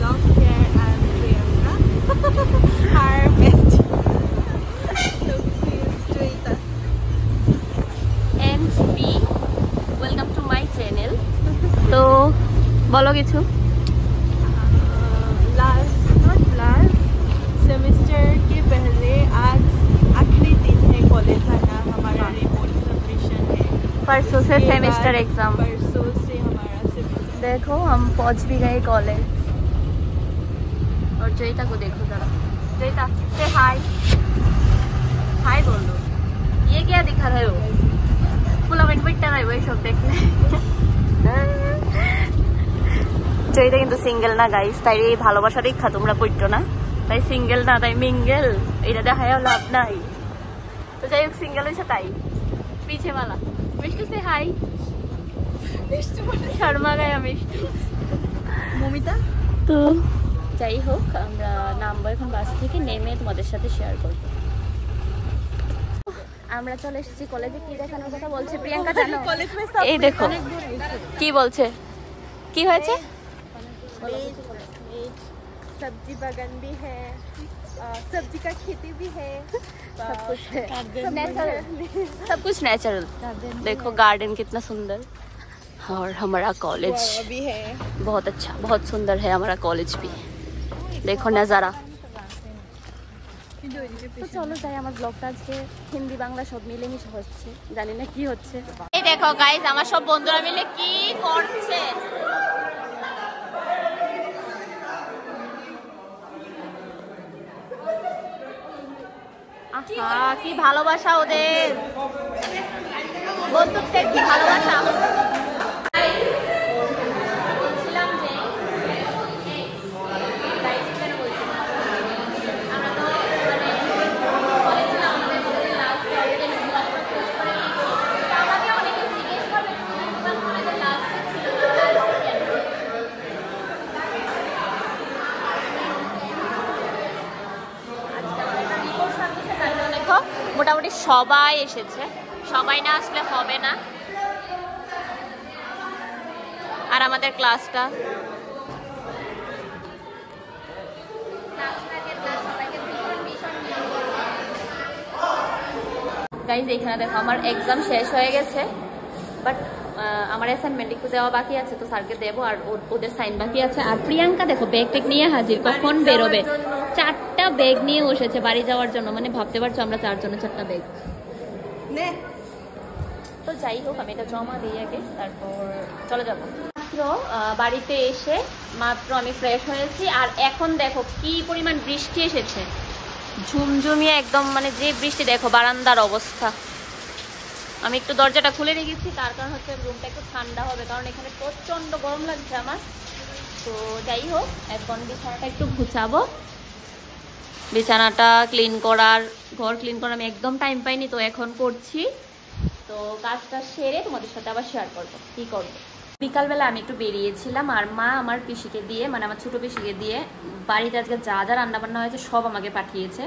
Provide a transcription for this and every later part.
vlog here. I'm Priyanka, our bestie. So this is Joita. And me. Welcome to my channel. तो बोलो किछु. Last semester के पहले आज आखिरी दिन है कॉलेज आना. हमारा रिपोर्ट सबमिशन है. परसों से सेमेस्टर एग्जाम. परसों से हमारा सेमेस्टर. देखो हम पहुंच भी गए कॉलेज. और जोईता को देखो जरा. जोईता से हाय. हाय बोलो. ये क्या दिखा रहे हो? ফুলা পেট পেটটা নাই ওই সব দেখলে. জয়িতা কিন্তু সিঙ্গেল না গাইস, তাই এই ভালোবাসার ইচ্ছা তোমরা করছো না, তাই সিঙ্গেল না তাই মিঙ্গেল, এটা দেখায়ও লাভ নাই. তো যাই হোক সিঙ্গেল হয়েছে তাই পিছে মালা. মিষ্টি সে হাই. শর্মা গায়া মিষ্টি. মমিতা. তো যাই হোক আমরা নামবো এখন বাস থেকে, নেমে তোমাদের সাথে শেয়ার করবো. আমরা চলে এসেছি কলেজে. কি দেখানোর কথা বলছে প্রিয়াঙ্কা জানো? এই দেখো কি বলছে, কি হয়েছে? सब्जी बागान भी है, सब्जी का खेती भी है, सब कुछ है. सब कुछ नेचुरल. देखो गार्डन कितना सुंदर. और हमारा कॉलेज भी है. बहुत अच्छा, बहुत सुंदर है हमारा कॉलेज भी. देखो नज़ारा. তো চলো যাই. আমার ব্লগটা আজকে হিন্দি বাংলা সব মিলেমিশে হচ্ছে, জানি না কি হচ্ছে. এই দেখো গাইস আমার সব বন্ধুরা মিলে কি করছে. আহা কি ভালোবাসা ওদের, বন্ধুত্বের কি ভালোবাসা. মোটামুটি সবাই এসেছে, সবাই না আসলে হবে না. আর আমাদের ক্লাসটা গাইজ এইখানে দেখো আমার এক্সাম শেষ হয়ে গেছে, বাট আমার অ্যাসাইনমেন্ট একটু দেওয়া বাকি আছে, তো স্যারকে দেবো. আর ওদের সাইন বাকি আছে. আর প্রিয়াঙ্কা দেখো ব্যাগ টেক নিয়ে হাজির, কখন বেরোবে. 4টা ব্যাগ নিয়ে বসেছে বাড়ি যাওয়ার জন্য. মানে ভাবতে পারছো আমরা 4 জনে 4টা ব্যাগ. তো যাই হোক আমি এটা জমা দিয়ে আগে, তারপর চলে যাবো. মাত্র বাড়িতে এসে মাত্র আমি ফ্রেশ হয়েছি. আর এখন দেখো কি পরিমাণ বৃষ্টি এসেছে, ঝুমঝুমিয়ে একদম. মানে যে বৃষ্টি দেখো বারান্দার অবস্থা. আমি একটু দরজাটা খুলে রেখেছি, তার কারণ হচ্ছে রুমটা একটু ঠান্ডা হবে, কারণ এখানে প্রচন্ড গরম লাগছে আমার. তো যাই হোক এখন বিছানাটা একটু গুছাবো. বিছানাটা ক্লিন করার, ঘর ক্লিন করার আমি একদম টাইম পাইনি, তো এখন করছি. তো কাজটা সেরে তোমাদের সাথে আবার শেয়ার করবো কি করবো. বিকালবেলা আমি একটু বেরিয়েছিলাম, আর মা আমার পিসিকে দিয়ে, মানে আমার ছোটো পিসিকে দিয়ে বাড়িতে আজকে যা যা রান্নাবান্না হয়েছে সব আমাকে পাঠিয়েছে.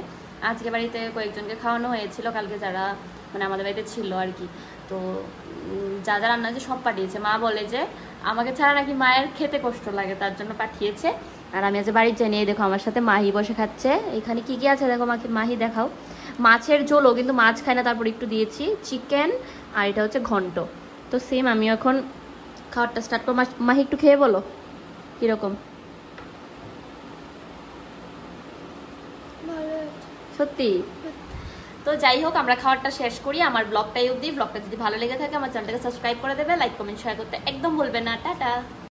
আজকে বাড়িতে কয়েকজনকে খাওয়ানো হয়েছিল, কালকে যারা মানে আমাদের বাড়িতে ছিল আর কি. তো যা যা রান্না হয়েছে সব পাঠিয়েছে. মা বলে যে আমাকে ছাড়া নাকি মায়ের খেতে কষ্ট লাগে, তার জন্য পাঠিয়েছে. আর আমি আজ বাড়ির জানিয়ে দেখো আমার সাথে মাহি বসে খাচ্ছে. এখানে কি কি আছে দেখো, মাহি দেখাও. মাছের ঝোলও, কিন্তু মাছ খায় না, তারপর একটু দিয়েছি চিকেন. আর এটা হচ্ছে ঘন্ট. তো সেম আমিও এখন খাওয়ারটা স্টার্ট করবো. মাহি একটু খেয়ে বলো কিরকম. সত্যি? তো যাই হোক আমরা খাওয়ারটা শেষ করি. আমার ব্লগটাই অবধি. ব্লগটা যদি ভালো লেগে থাকে আমার চ্যানেলটাকে সাবস্ক্রাইব করে দেবে, লাইক কমেন্ট শেয়ার করতে একদম ভুলবে না. টাটা.